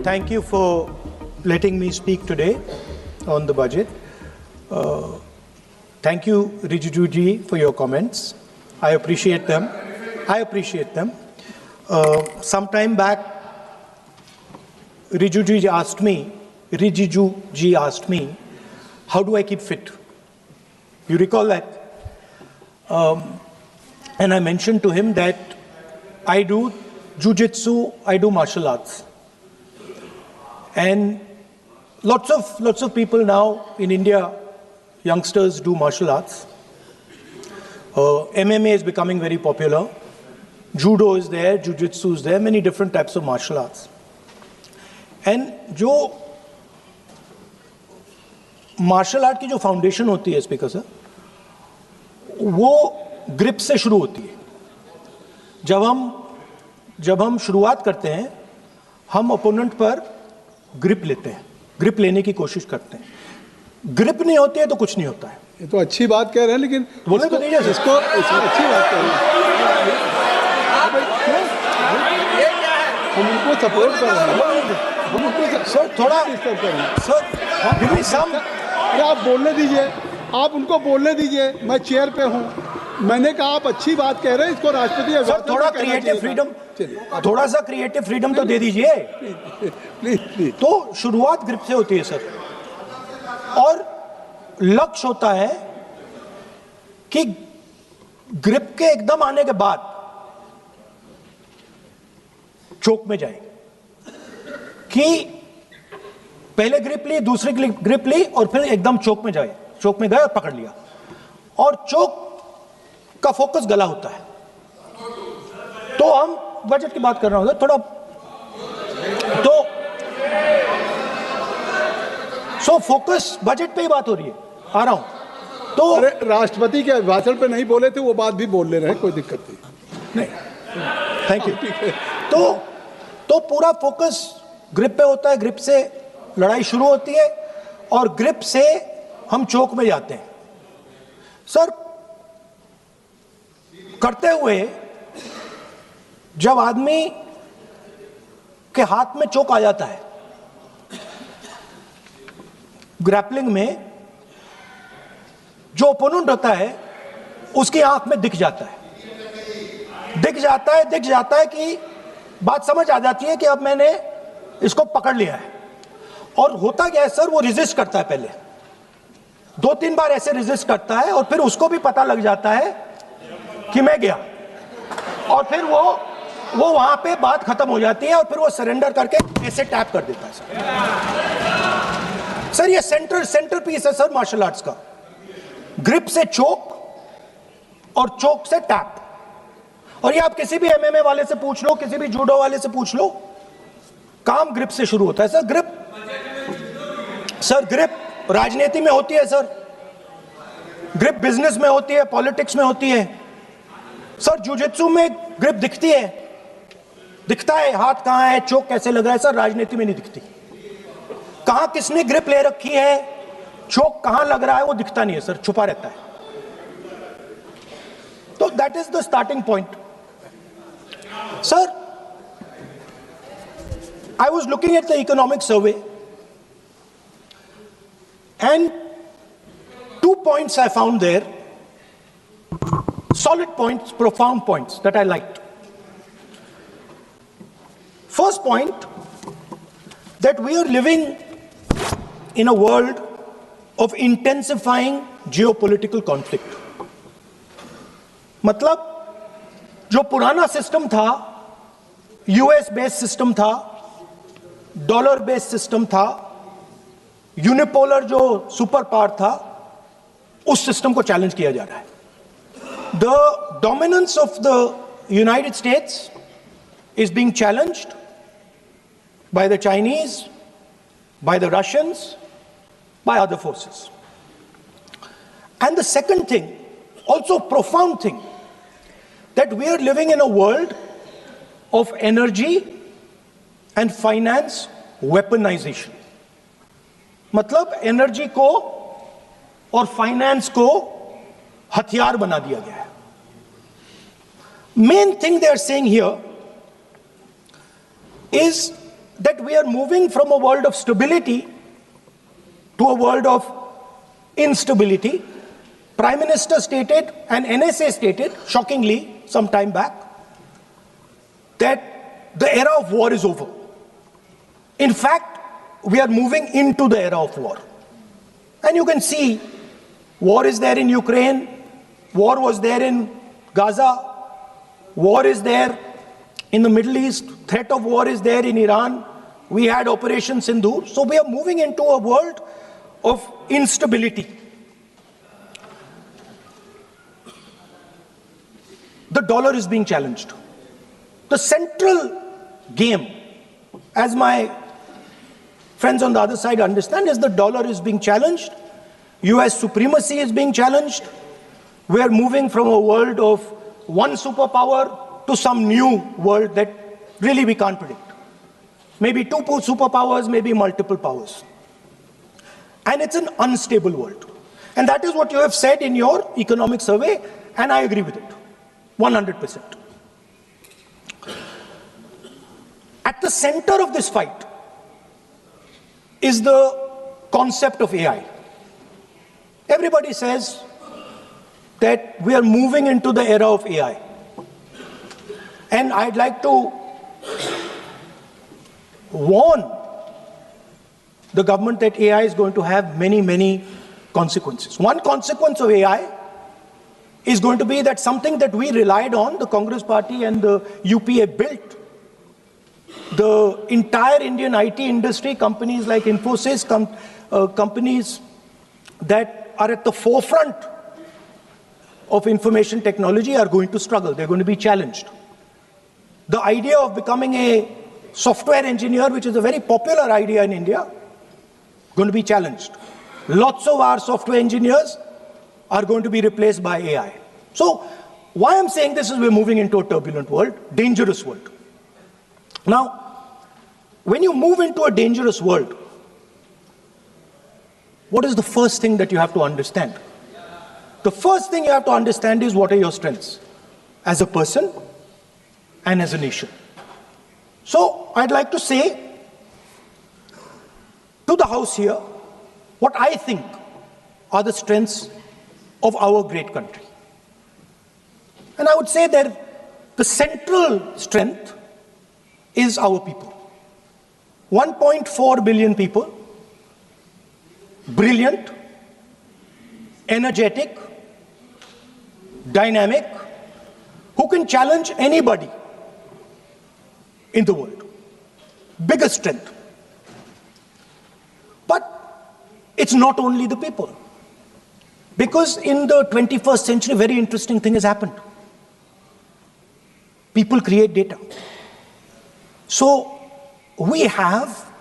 Thank you for letting me speak today on the budget. Thank you, Rijiju-ji, for your comments. I appreciate them. Some time back, Rijiju-ji asked me, how do I keep fit? You recall that? And I mentioned to him that I do jiu-jitsu, I do martial arts. And lots of people now in India, youngsters do martial arts. MMA is becoming very popular. Judo is there, jiu-jitsu is there, many different types of martial arts. And जो martial art की जो foundation होती है speaker sir, वो grip से शुरू होती है. जब हम शुरुआत करते हैं, हम ओपोनेंट पर ग्रिप लेते हैं, ग्रिप लेने की कोशिश करते हैं. ग्रिप नहीं होती है तो कुछ नहीं होता है. ये तो अच्छी बात कह रहे हैं, लेकिन बोले तो नहीं है इसको अच्छी बात कह रहे हैं. हम उनको सपोर्ट कर रहे हैं. हम उनको सर थोड़ा डिस्टर्ब कर रहे हैं. सर आप बोलने दीजिए, आप उनको बोलने दीजिए. मैं चेयर पे हूँ, मैंने कहा आप अच्छी बात कह रहे हैं, इसको राष्ट्रपति सर थोड़ा क्रिएटिव फ्रीडम, थोड़ा सा क्रिएटिव फ्रीडम तो दे दीजिए. प्लीज. तो शुरुआत ग्रिप से होती है सर, और लक्ष्य होता है कि ग्रिप के एकदम आने के बाद चोक में जाए, कि पहले ग्रिप ली, दूसरी ग्रिप ली और फिर एकदम चोक में जाए. चोक में गए और पकड़ लिया, और चोक का फोकस गला होता है. तो हम बजट की बात कर रहे हैं थोड़ा, तो फोकस बजट पे ही बात हो रही है. आ रहा हूं. तो अरे राष्ट्रपति के भाषण पे नहीं बोले थे, वो बात भी बोल ले रहे हैं, कोई दिक्कत नहीं. Thank you. तो पूरा फोकस ग्रिप पे होता है. ग्रिप से लड़ाई शुरू होती है और ग्रिप से हम चोक में जाते हैं. सर करते हुए जब आदमी के हाथ में चोक आ जाता है, ग्रैपलिंग में जो ओपोनेंट होता है उसकी आंख में दिख जाता है कि बात समझ आ जाती है कि अब मैंने इसको पकड़ लिया है. और होता क्या है सर, वो रेजिस्ट करता है. पहले 2-3 बार ऐसे रेजिस्ट करता है और फिर उसको भी पता लग जाता है कि मैं गया, और फिर वो वहां पे बात खत्म हो जाती है और फिर वो सरेंडर करके ऐसे टैप कर देता है. सर ये सेंटर पीस है सर मार्शल आर्ट्स का. ग्रिप से चोक और चोक से टैप. और ये आप किसी भी एमएमए वाले से पूछ लो, किसी भी जूडो वाले से पूछ लो, काम ग्रिप से शुरू होता है. सर ग्रिप राजनीति में होती है सर, ग्रिप बिजनेस में होती है, पॉलिटिक्स में होती है. सर जुजित्सु में ग्रिप दिखता है हाथ कहां है, चोक कैसे लग रहा है. सर राजनीति में नहीं दिखती. कहां किसने ग्रिप ले रखी है, चोक कहां लग रहा है, वो दिखता नहीं है सर, छुपा रहता है. तो that is the starting point. Sir I was looking at the economic survey, and 2 points I found there, solid points, profound points that I liked. First point, that we are living in a world of intensifying geopolitical conflict. मतलब जो पुराना system था, US based system था, dollar based system था, unipolar जो super power था, उस system को चैलेंज किया जा रहा है. The dominance of the United states is being challenged by the Chinese, by the Russians, by other forces. And the second thing, also profound thing, that we are living in a world of energy and finance weaponization. मतलब energy को और finance को हथियार बना दिया गया है. Main thing they are saying here is that we are moving from a world of stability to a world of instability. Prime Minister stated and NSA stated, shockingly, some time back, that the era of war is over. In fact, we are moving into the era of war. And you can see, war is there in Ukraine, war was there in Gaza, war is there in the Middle East, threat of war is there in Iran, we had Operation Sindoor. So we are moving into a world of instability. The dollar is being challenged. The central game, as my friends on the other side understand, is the dollar is being challenged. US supremacy is being challenged. We are moving from a world of one superpower to some new world that really we can't predict. Maybe two superpowers, maybe multiple powers. And it's an unstable world. And that is what you have said in your economic survey, and I agree with it, 100%. At the center of this fight is the concept of AI. Everybody says that we are moving into the era of AI. And I'd like to warn the government that AI is going to have many, many consequences. One consequence of AI is going to be that something that we relied on, the Congress Party and the UPA built, the entire Indian IT industry, companies like Infosys, companies that are at the forefront of information technology are going to struggle. They're going to be challenged. The idea of becoming a software engineer, which is a very popular idea in India, going to be challenged. Lots of our software engineers are going to be replaced by AI. So why I'm saying this is we're moving into a turbulent world, dangerous world. Now, when you move into a dangerous world, what is the first thing that you have to understand? The first thing you have to understand is what are your strengths as a person and as a nation. So I'd like to say to the House here what I think are the strengths of our great country. And I would say that the central strength is our people. 1.4 billion people, brilliant, energetic, dynamic, who can challenge anybody in the world. Biggest strength. But it's not only the people. Because in the 21st century, very interesting thing has happened. People create data. So we have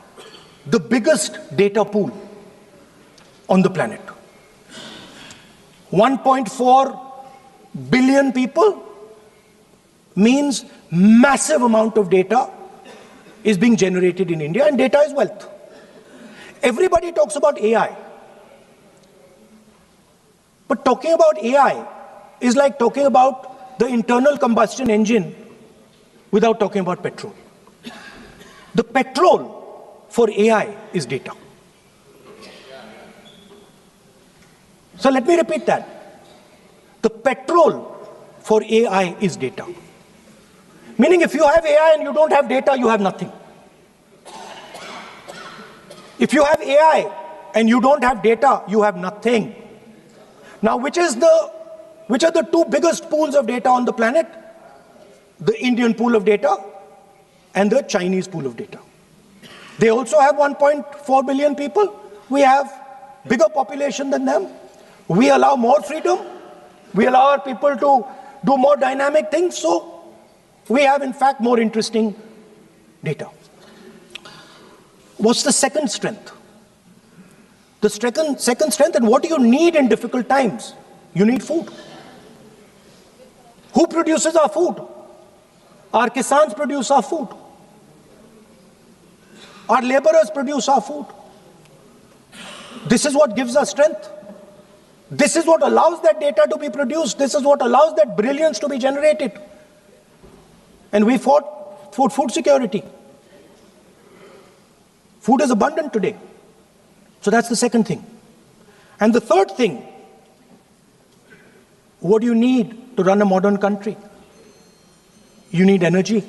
the biggest data pool on the planet. 1.4 billion people means massive amount of data is being generated in India, and data is wealth. Everybody talks about AI. But talking about AI is like talking about the internal combustion engine without talking about petrol. The petrol for AI is data. So let me repeat that. The petrol for AI is data. Meaning if you have AI and you don't have data, you have nothing. If you have AI and you don't have data, you have nothing. Now, which are the two biggest pools of data on the planet? The Indian pool of data and the Chinese pool of data. They also have 1.4 billion people. We have bigger population than them. We allow more freedom. We allow our people to do more dynamic things. So we have, in fact, more interesting data. What's the second strength? The second strength, and what do you need in difficult times? You need food. Who produces our food? Our kisans produce our food. Our laborers produce our food. This is what gives us strength. This is what allows that data to be produced. This is what allows that brilliance to be generated. And we fought for food security. Food is abundant today. So that's the second thing. And the third thing, what do you need to run a modern country? You need energy,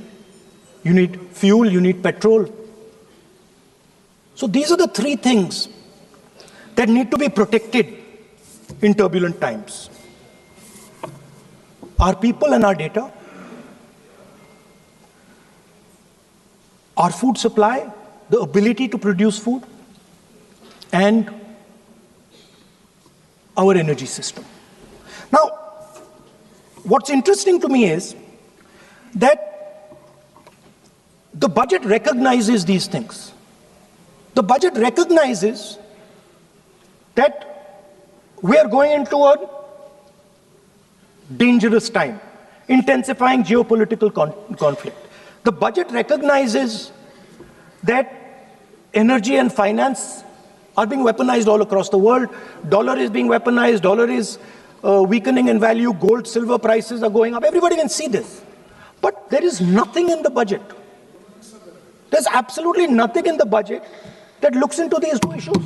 you need fuel, you need petrol. So these are the three things that need to be protected in turbulent times. Our people and our data, our food supply, the ability to produce food, and our energy system. Now, what's interesting to me is that the budget recognizes these things. The budget recognizes that we are going into a dangerous time, intensifying geopolitical conflict. The budget recognizes that energy and finance are being weaponized all across the world. Dollar is being weaponized, dollar is weakening in value, gold, silver prices are going up. Everybody can see this. But there is nothing in the budget. There's absolutely nothing in the budget that looks into these two issues.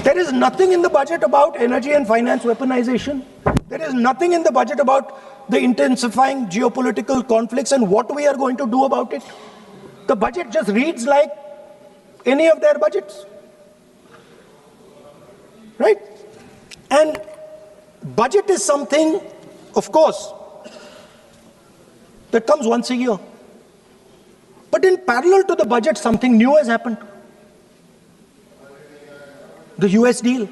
There is nothing in the budget about energy and finance weaponization. There is nothing in the budget about the intensifying geopolitical conflicts and what we are going to do about it. The budget just reads like any of their budgets. Right? And budget is something, of course, that comes once a year. But in parallel to the budget, something new has happened. The US deal.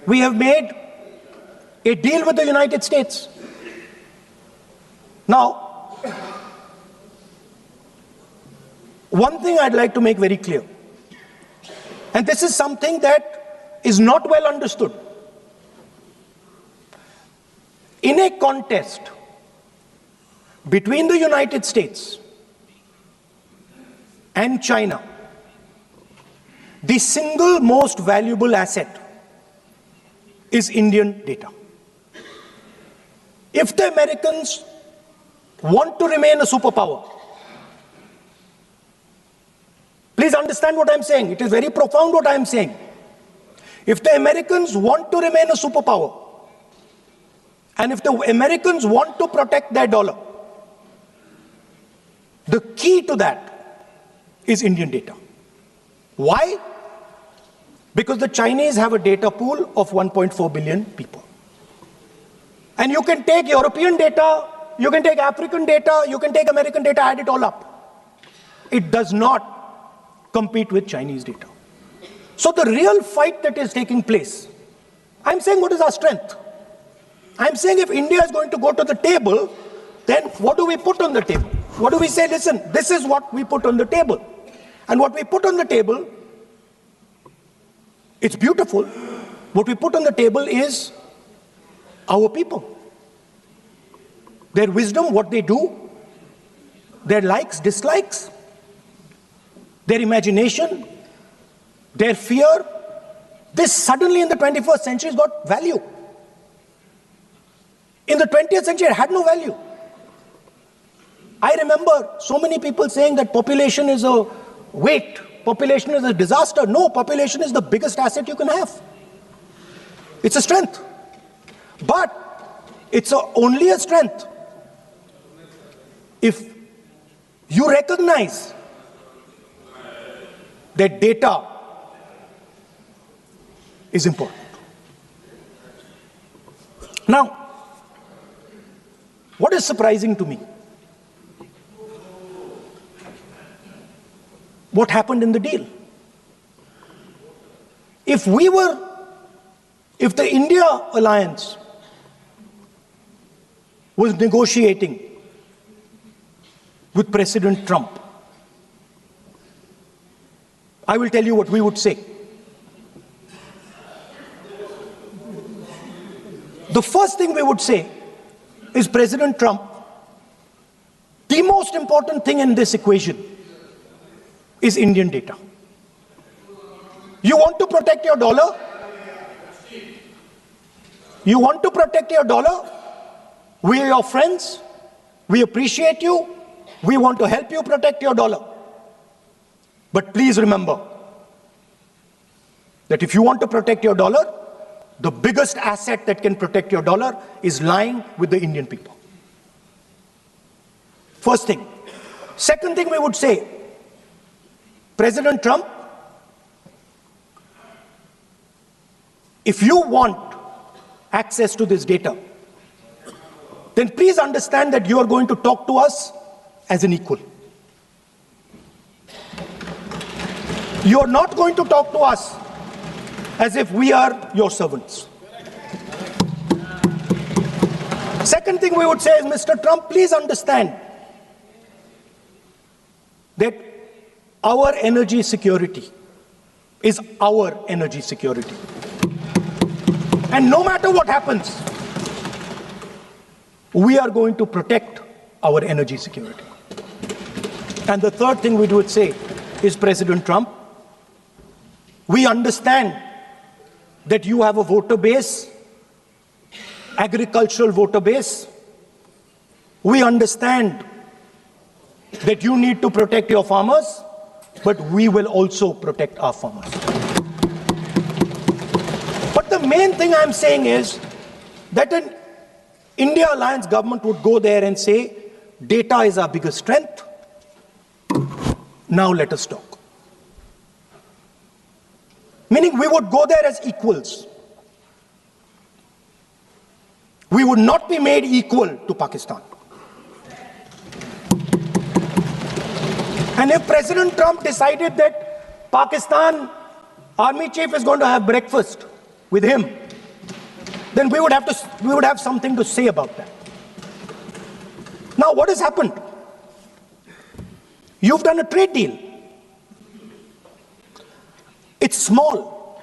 We have made a deal with the United States. Now, one thing I'd like to make very clear, and this is something that is not well understood. In a contest between the United States and China, the single most valuable asset is Indian data. If the Americans want to remain a superpower, please understand what I'm saying. It is very profound what I'm saying. If the Americans want to remain a superpower, and if the Americans want to protect their dollar, the key to that is Indian data. Why? Because the Chinese have a data pool of 1.4 billion people. And you can take European data, you can take African data, you can take American data, add it all up. It does not compete with Chinese data. So the real fight that is taking place, I'm saying what is our strength? I'm saying if India is going to go to the table, then what do we put on the table? What do we say? Listen, this is what we put on the table. And what we put on the table, it's beautiful. What we put on the table is our people. Their wisdom, what they do, their likes, dislikes, their imagination, their fear. This suddenly in the 21st century has got value. In the 20th century, it had no value. I remember so many people saying that population is a weight, population is a disaster. No, population is the biggest asset you can have. It's a strength. But it's only a strength if you recognize that data is important. Now, what is surprising to me? What happened in the deal? If the India alliance was negotiating with President Trump, I will tell you what we would say. The first thing we would say is, President Trump, the most important thing in this equation is Indian data. You want to protect your dollar? You want to protect your dollar? We are your friends. We appreciate you. We want to help you protect your dollar. But please remember that if you want to protect your dollar, the biggest asset that can protect your dollar is lying with the Indian people. First thing. Second thing we would say, President Trump, if you want access to this data, then please understand that you are going to talk to us as an equal. You are not going to talk to us as if we are your servants. Second thing we would say is, Mr. Trump, please understand that our energy security is our energy security. And no matter what happens, we are going to protect our energy security. And the third thing we would say is, President Trump, we understand that you have a voter base, agricultural voter base. We understand that you need to protect your farmers, but we will also protect our farmers. But the main thing I'm saying is that an India Alliance government would go there and say, data is our biggest strength. Now let us talk. Meaning we would go there as equals. We would not be made equal to Pakistan. And if President Trump decided that Pakistan army chief is going to have breakfast with him, then we would have something to say about that. Now, what has happened? You've done a trade deal. It's small.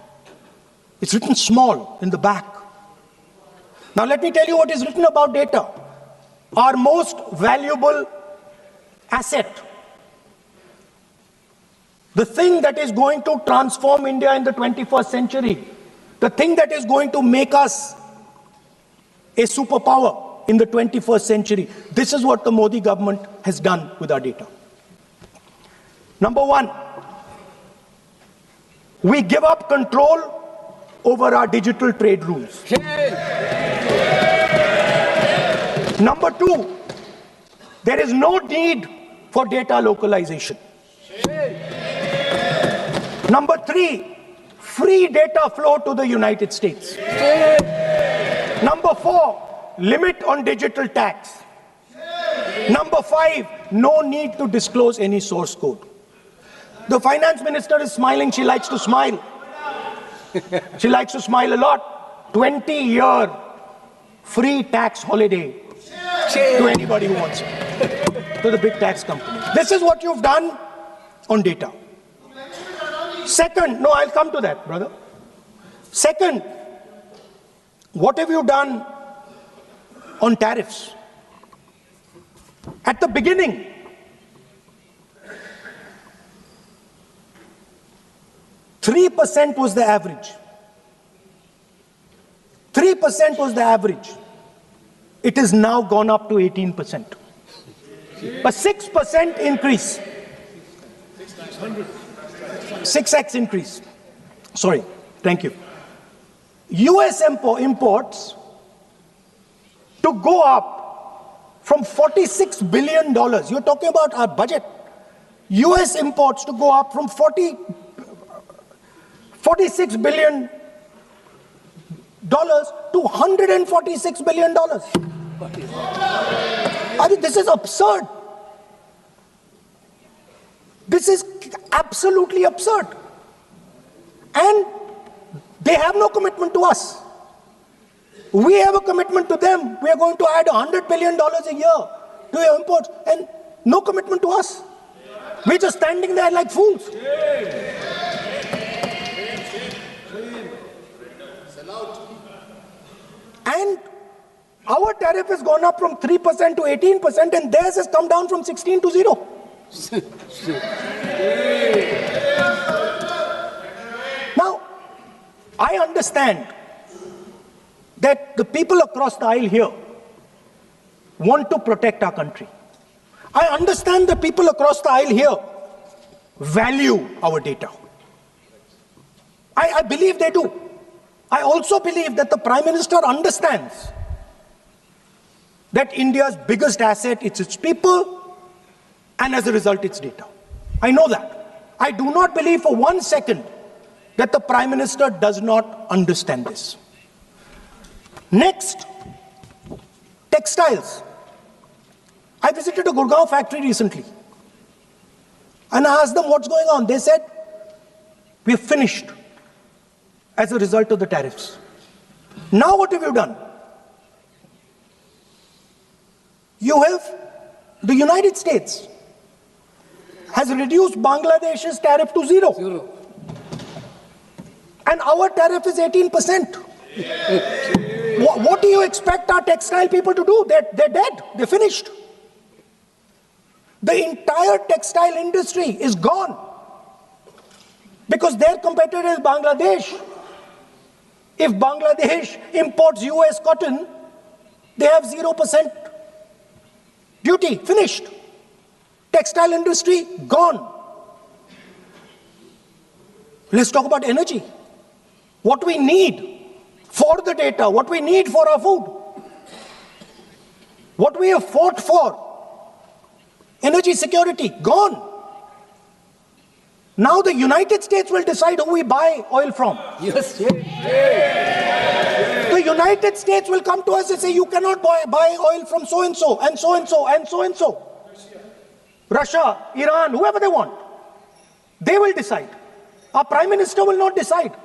It's written small in the back. Now, let me tell you what is written about data. Our most valuable asset, the thing that is going to transform India in the 21st century, the thing that is going to make us a superpower in the 21st century. This is what the Modi government has done with our data. Number one, we give up control over our digital trade rules. Number two, there is no need for data localization. Number three, free data flow to the United States. Number four, limit on digital tax. Number five, no need to disclose any source code. The finance minister is smiling. She likes to smile. She likes to smile a lot. 20-year free tax holiday to anybody who wants it, to the big tax companies. This is what you've done on data. Second, no, I'll come to that, brother. Second, what have you done on tariffs? At the beginning, %3 was the average. 3% was the average. It has now gone up to 18%. A 6% increase. 6x increase. Sorry, thank you. US imports to go up from $46 billion. You're talking about our budget. US imports to go up from $46 billion to $146 billion. I mean, this is absurd. This is absolutely absurd. And they have no commitment to us. We have a commitment to them. We are going to add $100 billion a year to your imports, and no commitment to us. We're just standing there like fools. And our tariff has gone up from 3% to 18%, and theirs has come down from 16 to 0. Now, I understand that the people across the aisle here want to protect our country. I understand the people across the aisle here value our data. I believe they do. I also believe that the Prime Minister understands that India's biggest asset is its people, and as a result, its data. I know that. I do not believe for 1 second that the Prime Minister does not understand this. Next, textiles. I visited a Gurgaon factory recently, and I asked them what's going on. They said, we're finished as a result of the tariffs. Now what have you done? You have, the United States has reduced Bangladesh's tariff to zero. And our tariff is 18%. What do you expect our textile people to do? They're dead. They're finished. The entire textile industry is gone because their competitor is Bangladesh. If Bangladesh imports US cotton, they have 0% duty. Finished. Textile industry gone. Let's talk about energy. What we need for the data, what we need for our food, what we have fought for. Energy security, gone. Now the United States will decide who we buy oil from. Yes. The United States will come to us and say, you cannot buy oil from so-and-so, and so-and-so, and so-and-so. Russia, Iran, whoever they want. They will decide. Our Prime Minister will not decide.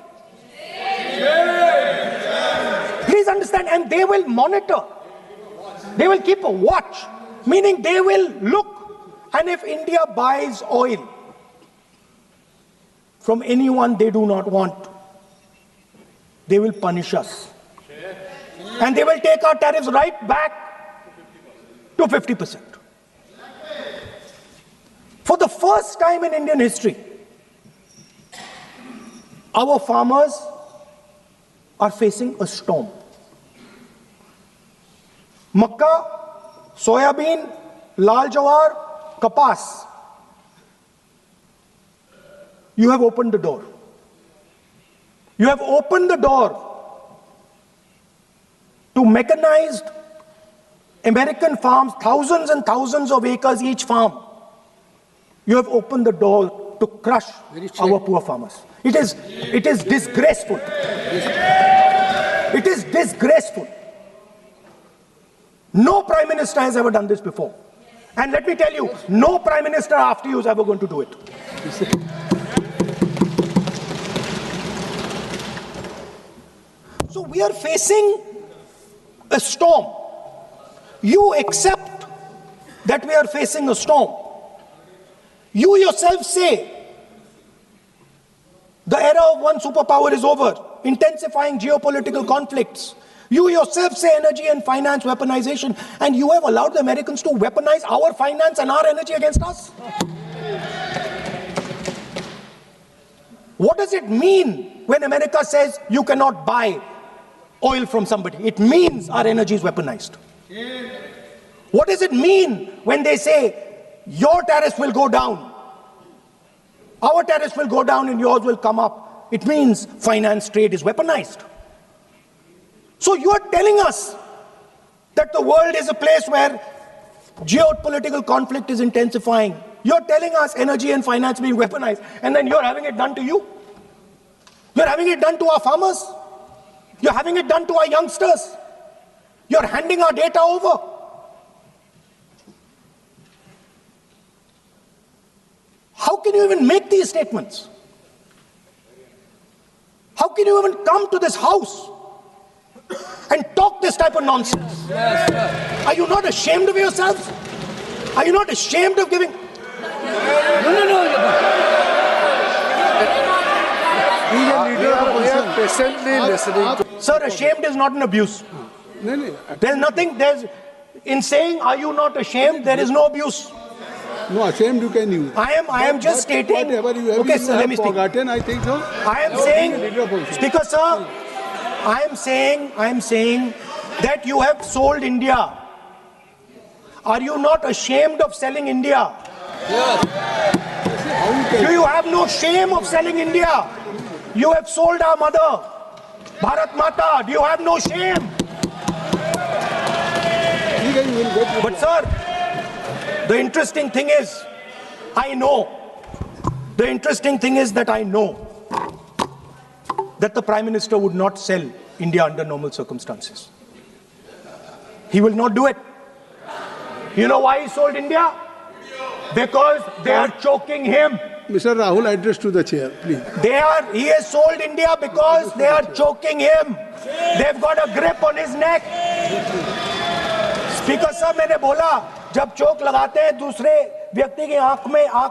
Please understand, and they will monitor. They will keep a watch, meaning they will look. And if India buys oil from anyone they do not want, they will punish us. And they will take our tariffs right back to 50%. For the first time in Indian history, our farmers are facing a storm. Makkah, soybean, lal jawar, kapas. You have opened the door. You have opened the door to mechanized American farms, thousands and thousands of acres each farm. You have opened the door to crush our poor farmers. It is disgraceful. It is disgraceful. No Prime Minister has ever done this before. And let me tell you, no Prime Minister after you is ever going to do it. So we are facing a storm. You accept that we are facing a storm. You yourself say the era of one superpower is over, intensifying geopolitical conflicts. You yourself say energy and finance weaponization, and you have allowed the Americans to weaponize our finance and our energy against us. What does it mean when America says you cannot buy oil from somebody? It means our energy is weaponized. What does it mean when they say your tariffs will go down, our tariffs will go down and yours will come up? It means finance trade is weaponized. So you are telling us that the world is a place where geopolitical conflict is intensifying. You're telling us energy and finance being weaponized, and then you're having it done to you. You're having it done to our farmers. You're having it done to our youngsters. You're handing our data over. How can you even make these statements? How can you even come to this house and talk this type of nonsense? Yes. Are you not ashamed of yourselves? Are you not ashamed of giving? No. We are patiently listening to. Sir, ashamed is not an abuse. There's nothing, in saying, are you not ashamed, there is no abuse. No, ashamed you can use. I am just stating. Whatever you have, Okay, sir, let me speak. forgotten, I think so. I am saying, Speaker sir, I am saying that you have sold India Are you not ashamed of selling India? Yes. Do you have no shame of selling India? You have sold our mother, Bharat Mata. Do you have no shame? But sir, the interesting thing is, I know that the Prime Minister would not sell India under normal circumstances. He will not do it. You know why he sold India? Because they are choking him. Mr. Rahul, address to the chair, please. He has sold India because they are choking him. They've got a grip on his neck. Speaker साहब, मैंने बोला जब चोक लगाते हैं दूसरे व्यक्ति की आंख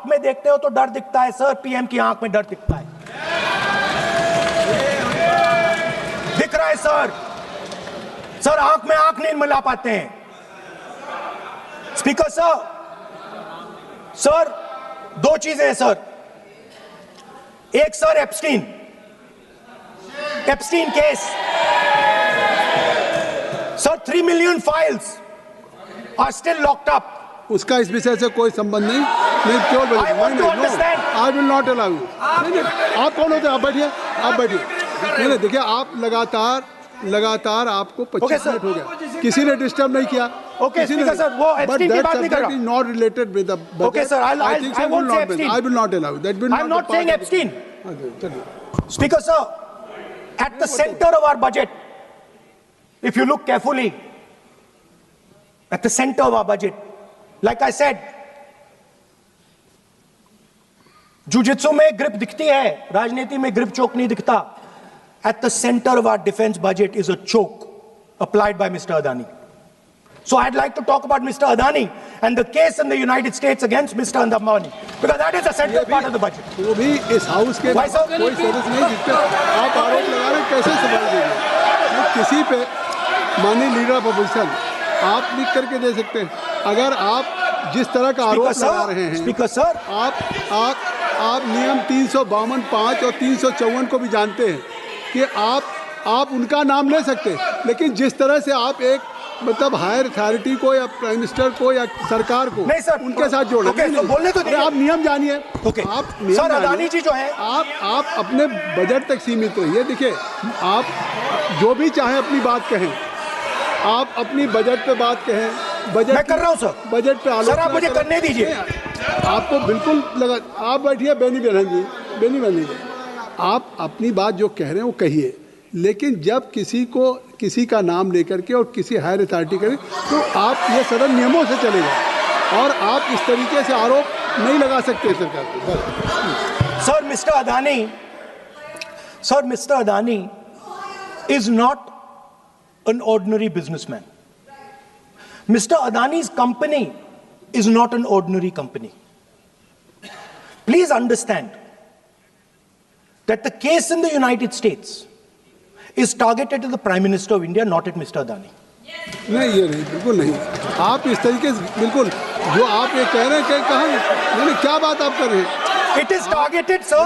में देखते हो तो डर दिखता है सर, पीएम की आंख में डर दिखता है, दिख रहा है सर आंख में आंख नहीं मिला पाते हैं. स्पीकर सर दो चीजें हैं सर. एक sir Epstein case sir, 3 million files are still locked up. उसका इस विषय से कोई संबंध नहीं. मैं क्यों बोलूं? I want to understand. I will not allow you. आप कौन होते हैं? आप बैठिए. नहीं, देखिए आप लगातार आपको 25 मिनट हो गया, किसी ने डिस्टर्ब नहीं किया. Okay, Speaker sir, वो Epstein की बात नहीं कर रहा. Is not related with the budget. Okay sir, I won't say Epstein. I will not allow you. That will not. I'm not saying Epstein. Speaker sir, at the center of our budget, if you look carefully, at the center of our budget, like I said, jujitsu में grip दिखती है, राजनीति में grip choke नहीं दिखता. At the center of our defense budget is a choke applied by Mr. Adani. So I'd like to talk about Mr. Adani and the case in the United States against Mr. Ambani, because that is the central part of the budget. वो भी इस house के Why, sir? कोई सदस्य नहीं जिस पे आप आरोप लगा रहे हैं, कैसे सवाल देंगे? किसी पे माननीय लीडर ऑफ अपोजिशन आप लिख करके दे सकते हैं. अगर आप जिस तरह का आरोप लगा रहे हैं, स्पीकर सर, आप नियम 352(5) और 354 को भी जानते हैं कि आप उनका नाम ले सकते, लेकिन जिस तरह से आप एक मतलब हायर अथॉरिटी को या प्राइम मिनिस्टर को या सरकार को नहीं सर, उनके साथ जोड़ना. तो बोलने तो आप नियम जानिए. आप सर, अदानी जी जो है, आप अपने बजट तक सीमित रहिए. देखिए, आप जो भी चाहे अपनी बात कहें, आप अपनी बजट पे बात कहें. बजट मैं कर रहा हूं सर. बजट पे आलोचना सर आप मुझे करने दीजिए. आपको बिल्कुल लगा. आप बैठिए बेनी बहन जी, आप अपनी बात जो कह रहे हैं वो कहिए, लेकिन जब किसी का नाम लेकर के और किसी हायर अथॉरिटी करें तो आप ये सदन नियमों से चलेगा और आप इस तरीके से आरोप नहीं लगा सकते सरकार को. Sir mister Adani is not an ordinary businessman. Mr. Adani's company is not an ordinary company. Please understand that the case in the United States is targeted at the Prime Minister of India, not at Mr. Adani. नहीं, ये नहीं, बिल्कुल नहीं. आप इस तरीके से बिल्कुल जो आप ये कह रहे हैं कि कहाँ, क्या बात आप कर रहे हैं? It is targeted, sir,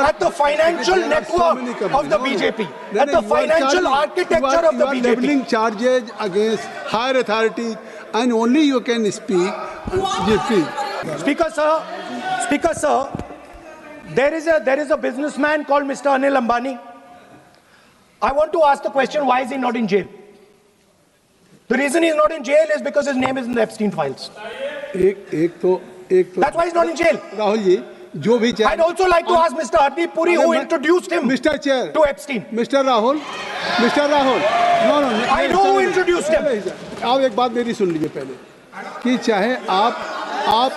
at the financial network of the BJP, at the financial architecture of the BJP. You are leveling charges against higher authorities, and only you can speak. Speaker sir, there is a businessman called Mr. Anil Ambani. I want to ask the question, why is he not in jail? The reason he's not in jail is because his name is in the Epstein files. That's why he's not in jail. Rahul ji, जो भी चाहे. I'd also like to ask Mr. Hardeep Puri, who introduced him to Epstein. Mr. Rahul. No. I know who introduced him. आप एक बात मेरी सुन लीजिए पहले, कि चाहे आप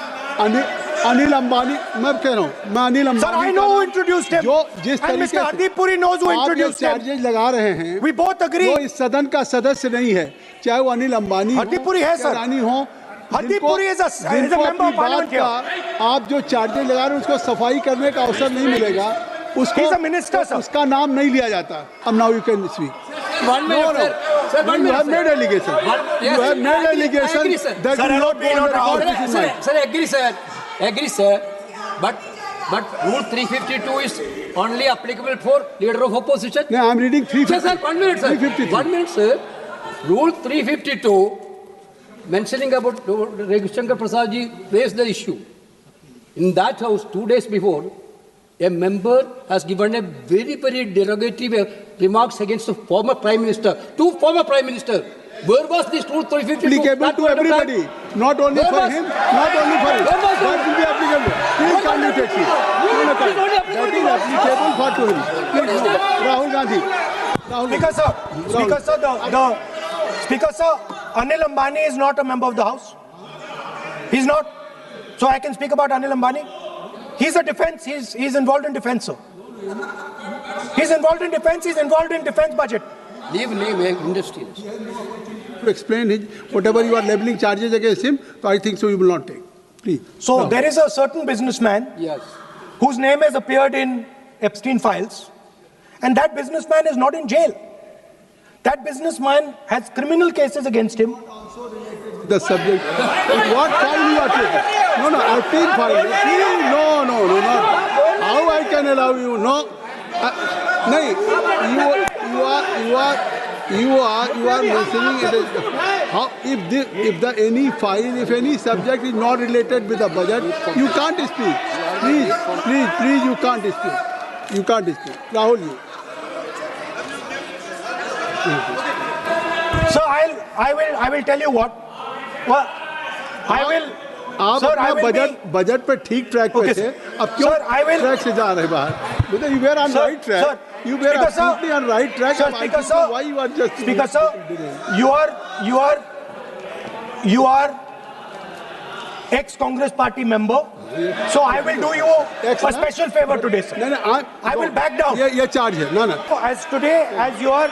अनिल अंबानी, मैं कह रहा हूँ, मैं Anil Ambani. Sir, I know who introduced him. जो जिस and Mr. Hardeep Puri knows who introduced him. Charges लगा रहे हैं, We both agree. वो इस सदन का सदस्य नहीं है, चाहे वो अनिल अंबानी हो, Hardeep Puri है, sir. रानी हो. Hardeep Puri is a member of parliament here. आप जो चार्जेज लगा रहे हैं उसको सफाई करने का अवसर नहीं मिलेगा. He's a minister, sir. उसका नाम नहीं लिया जाता. अब now you can speak. 1 minute, sir. Sir, 1 minute. You have made allegation. You have made allegation that will not go on the record. Sir, agree, sir. But Rule 352 is only applicable for leader of opposition. No, I am reading 352. Sir, 1 minute, sir. 352. 1 minute, sir. Rule 352 mentioning about Ravi Shankar Prasad ji raised the issue. In that house, 2 days before, a member has given a very, very derogatory remarks against the former Prime Minister. 2 former Prime Ministers. Where was this Rule 352? Applicable to everybody, not only for him, not only for him. That will be applicable. Please kindly take it. That is applicable for to him. Please, no. Rahul Gandhi. Speaker sir, Anil Ambani is not a member of the House. He's not. So I can speak about Anil Ambani. He's a defense. He's involved in defense, sir. He's involved in defense. He's involved in defense budget. Leave industry. To explain his, whatever you are leveling charges against him, so I think so you will not take. Please. So no. There is a certain businessman whose name has appeared in Epstein files, and that businessman is not in jail. That businessman has criminal cases against him. The subject. What file you are taking? No, Epstein file. No, how I can allow you? No. You are mentioning it as how if any subject is not related with the budget, you can't speak. Please, you can't speak. You can't speak. Rahul, you. So I will tell you what. Well, I will. आप अपना budget पे ठीक track पे थे, अब क्यों track से जा रहे बाहर? Because you were on right track. You were absolutely on right track. Speaker sir, why you are just? Speaker sir, you are ex-Congress party member. So I will do you a special favor today, sir. No, I will back down. ये charge है. No. As today, as you are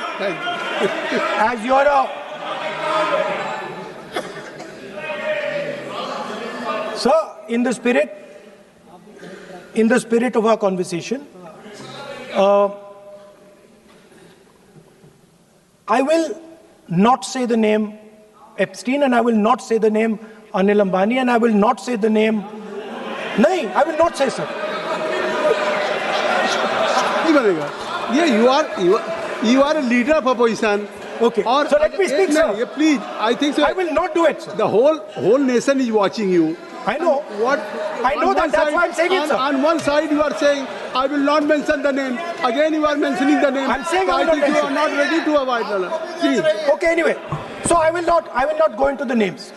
Sir, in the spirit of our conversation, I will not say the name Epstein, and I will not say the name Anil Ambani, and I will not say the name. No, I will not say, sir. You are a leader of opposition. Okay. So let me speak, sir. Please, I think so. I will not do it, sir. The whole nation is watching you. I know. I know that. That's why I'm saying it, sir. On one side, you are saying, I will not mention the name. Again, you are mentioning the name. I'm saying I think you are not ready to avoid the Please. Okay, anyway. So I will not go into the names.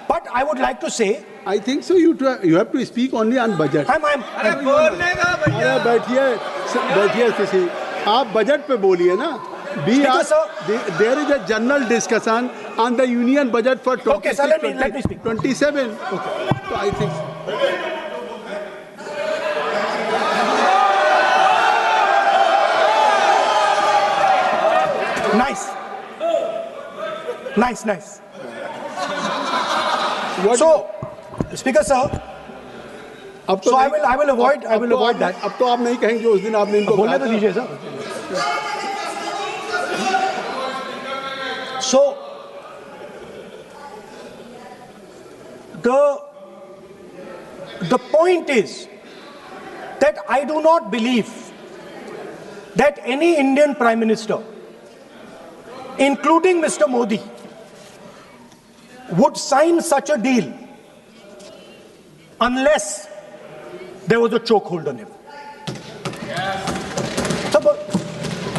But I would like to say. I think so. You have to speak only on budget. बैठिए किसी आप budget पे बोलिए ना. There is a general discussion on the union budget for 26, okay, sir, let me speak. 27. Okay. So I think. Nice. So, Speaker sir. So I will avoid that. अब तो आप नहीं कहेंगे उस दिन आपने इनको बोलने तो दीजिए sir. So, the point is that I do not believe that any Indian Prime Minister, including Mr. Modi, would sign such a deal unless there was a chokehold on him. So,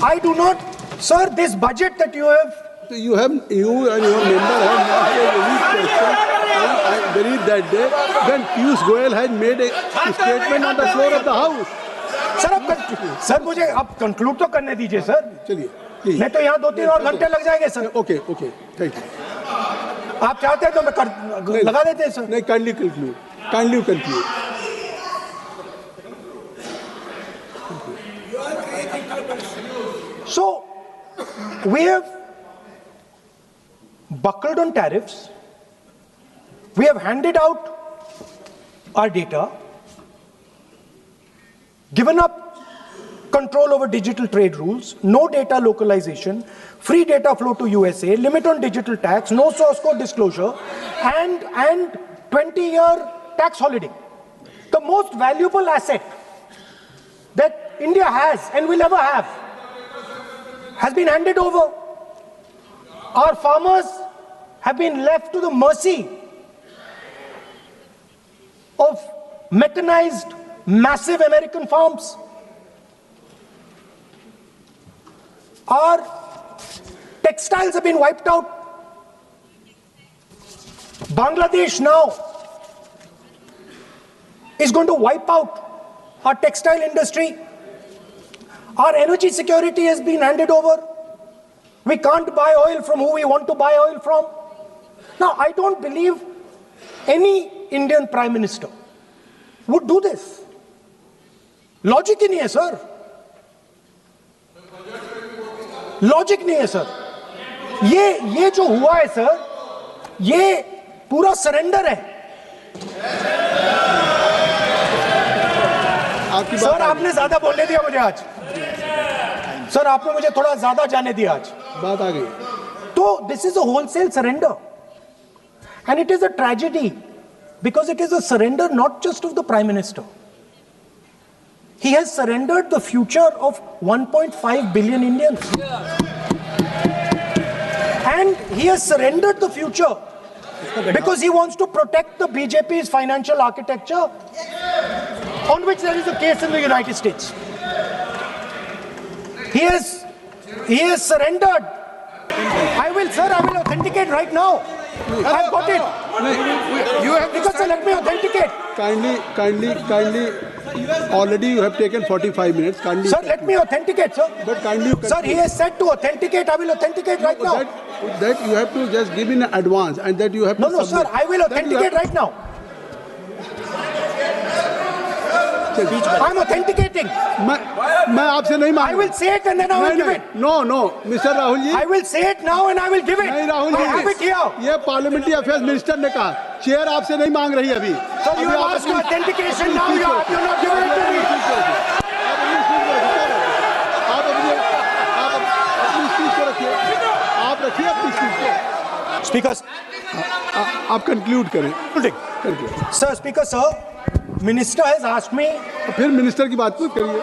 I do not, sir, this budget that you have. You and your member have not made any question. I believe that day when Piyush Goyal had made a statement on the floor of the House. Sir मुझे अब conclude तो करने दीजिए sir. चलिए. नहीं तो यहाँ 2-3 और घंटे लग जाएंगे सर. Okay. Thank you. आप चाहते हैं तो मैं लगा देते हैं सर. नहीं, kindly conclude. So we have buckled on tariffs. We have handed out our data, given up control over digital trade rules, no data localization, free data flow to USA, limit on digital tax, no source code disclosure, and 20-year tax holiday. The most valuable asset that India has and will ever have has been handed over. Our farmers have been left to the mercy of mechanized, massive American farms. Our textiles have been wiped out. Bangladesh now is going to wipe out our textile industry. Our energy security has been handed over. We can't buy oil from who we want to buy oil from. Now, I don't believe any Indian Prime Minister would do this. Logic ही नहीं है sir. Logic नहीं है sir. ये जो हुआ है sir, ये पूरा सरेंडर है. सर आपने ज्यादा बोलने दिया मुझे आज. सर आपने मुझे थोड़ा ज्यादा जाने दिया आज. बात आ गई. तो this is a wholesale surrender, and it is a tragedy because it is a surrender not just of the Prime Minister. He has surrendered the future of 1.5 billion Indians. And he has surrendered the future because he wants to protect the BJP's financial architecture, on which there is a case in the United States. He has surrendered. I will authenticate right now. I've got it. You have Because sir, let me authenticate. Kindly. Already you have taken 45 minutes. Kindly. Sir, let me authenticate, sir. But kindly. Sir, he has said to authenticate. I will authenticate right now. That you have to just give in advance, and that you have to. No, sir. I will authenticate right now. I'm authenticating. मैं आपसे नहीं मांग. I will say it and then I will give it. No, Mr. Rahul ji. I will say it now and I will give it. नहीं Rahul ji. I have it here. ये parliamentary affairs minister ने कहा. Chair आपसे नहीं मांग रही अभी. Sir, you have asked for authentication now. You're not giving it to me. आप रखिए अपनी स्पीच को. Speaker. आप कंक्लूड करें. Sir, Speaker, sir. Minister has asked me. फिर मिनिस्टर की बात मत करिए.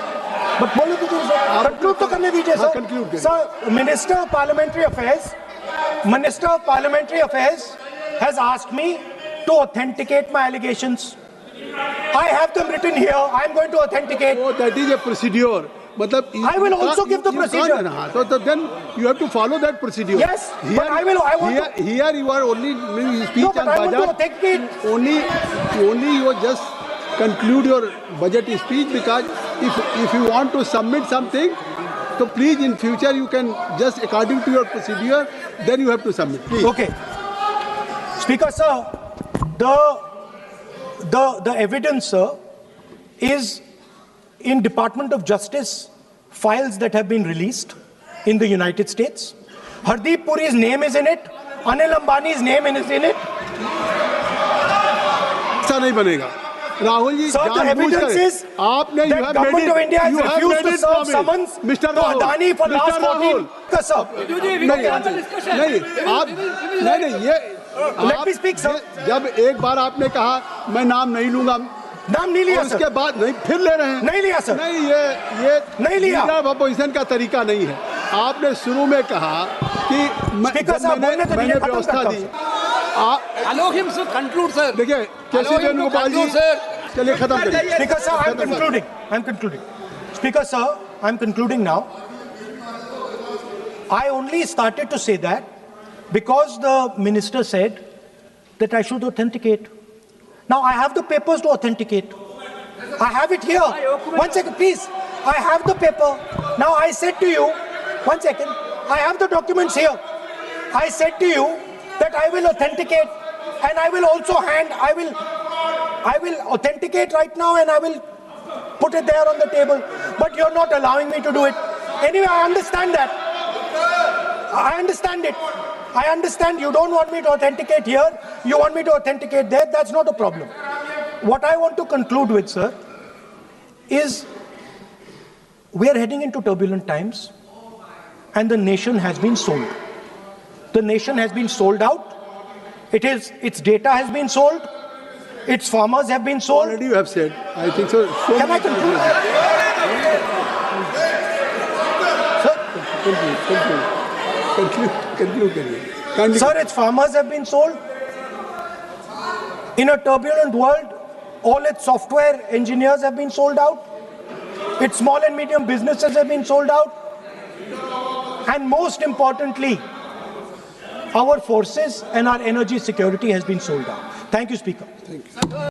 But बोलो तो सर. Conclude तो करने दीजिए sir. Conclude करिए. Sir, Minister of Parliamentary Affairs has asked me to authenticate my allegations. I have them written here. I am going to authenticate. Oh, that is a procedure. मतलब I will also give the procedure. So then you have to follow that procedure. Yes, but I want to. Here you are only speech No, but on I want to budget. authenticate. Only you just conclude your budget speech, because if you want to submit something, so please in future you can just according to your procedure, then you have to submit. Please. Okay. Speaker, sir, the evidence, sir, is in Department of Justice files that have been released in the United States. Hardeep Puri's name is in it. Anil Ambani's name is in it. ऐसा नहीं बनेगा. Rahul ji, Sir, the evidence is आपने that government of India has refused to serve summons to Adani for last 14. Sir, नहीं ये. let me speak, sir. जब एक बार आपने कहा मैं नाम नहीं लूंगा, नाम नहीं लिया उसके सर. बाद नहीं फिर ले रहे हैं. नहीं लिया सर. नहीं ये नहीं लिया. अपोजिशन का तरीका नहीं है. आपने शुरू में कहा कि मैंने व्यवस्था दी. Allow him to conclude, sir. देखिए केसी वेणुगोपाल जी, चलिए खत्म करिए. Speaker, sir, I'm concluding. Speaker, sir, I'm concluding now. I only started to say that because the minister said that I should authenticate. Now I have the papers to authenticate. I have it here. 1 second, please. I have the paper. Now I said to you, 1 second. I have the documents here. I said to you that I will authenticate, and I will also I will authenticate right now, and I will put it there on the table. But you're not allowing me to do it. Anyway, I understand that. I understand it. I understand you don't want me to authenticate here. You want me to authenticate there. That's not a problem. What I want to conclude with, sir, is we are heading into turbulent times, and the nation has been sold. The nation has been sold out. Its data has been sold. Its farmers have been sold. Already you have said. I think so. Can I conclude? Sir? Conclude करिए. Sir, its farmers have been sold. In a turbulent world, all its software engineers have been sold out. Its small and medium businesses have been sold out. And most importantly, our forces and our energy security has been sold out. Thank you, Speaker. Thank you.